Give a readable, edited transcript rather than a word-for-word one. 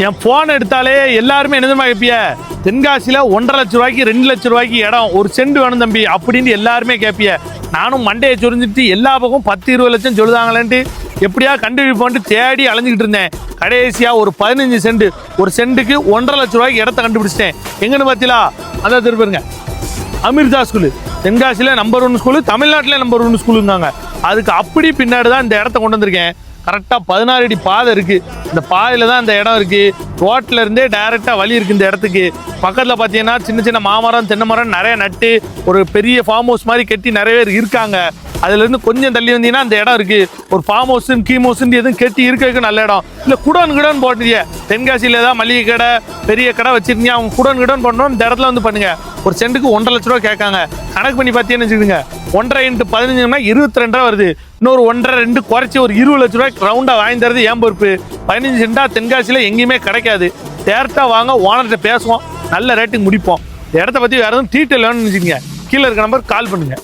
என் phone எடுத்தாலே எல்லாருமே என்ன கேட்பிய, தென்காசியில 1.5 லட்ச ரூபாய்க்கு 2 லட்ச ரூபாய்க்கு இடம், ஒரு சென்ட் வேணும் தம்பி அப்படின்னு எல்லாருமே கேட்பிய. நானும் மண்டையை சொரிஞ்சிட்டு எல்லா பக்கம் 10-20 லட்சம் சொல்லுதாங்களேன்ட்டு எப்படியா கண்டுபிடிப்போன்ட்டு தேடி அலைஞ்சிக்கிட்டு இருந்தேன். கடைசியா ஒரு 15 சென்ட், ஒரு சென்ட்டுக்கு 1.5 லட்ச ரூபாய்க்கு இடத்த கண்டுபிடிச்சிட்டேன். எங்கன்னு பார்த்தீங்களா, அதான் திருப்பிருங்க, அமிர்தா ஸ்கூலு. தென்காசியில நம்பர் 1 ஸ்கூலு, தமிழ்நாட்டில் நம்பர் 1 ஸ்கூலுங்க. அதுக்கு அப்படி பின்னாடி தான் இந்த இடத்த கொண்டு வந்திருக்கேன். கரெக்டாக 16 அடி பாதை இருக்குது. இந்த பாதையில் தான் இந்த இடம் இருக்குது. ரோட்டில் இருந்தே டைரெக்டாக வழி இருக்குது இந்த இடத்துக்கு. பக்கத்தில் பார்த்தீங்கன்னா சின்ன சின்ன மாமரம் தென்னை மரம் நிறைய நட்டு ஒரு பெரிய ஃபார்ம் ஹவுஸ் மாதிரி கட்டி நிறைய பேர் இருக்காங்க. அதுலேருந்து கொஞ்சம் தள்ளி வந்தீங்கன்னா அந்த இடம் இருக்குது. ஒரு ஃபார்ம் ஹவுஸுன்னு கீம் ஹவுஸுன்னு எதுவும் கட்டி இருக்க நல்ல இடம் இல்லை. குடோன் போட்டுருங்க. தென்காசியில் ஏதாவது மளிகை கடை பெரிய கடை வச்சுருந்தீங்க, அவங்க குடோன் பண்ணணும் இந்த இடத்துல வந்து பண்ணுங்க. ஒரு சென்ட்டுக்கு 1.5 லட்ச ரூபா கேட்காங்க. கணக்கு பண்ணி பார்த்தீங்கன்னு வச்சுக்கோங்க, 1.5 × 15 22 ரூபா வருது. இன்னொரு 1.5 2 குறைச்சி ஒரு 20 லட்ச ரூபாய்க்கு ரவுண்டாக வாங்கி தரது ஏன் பொறுப்பு. 15 சென்டா தென்காசியில் எங்கேயுமே கிடைக்காது. டேரெக்டாக வாங்க, ஓனர்கிட்ட பேசுவோம், நல்ல ரேட்டுக்கு முடிப்போம். இந்த இடத்த பற்றி வேறு எதுவும் டீட்டெயில் வேணும்னு நினச்சிக்கங்க, கீழே இருக்க நம்பர் கால் பண்ணுங்கள்.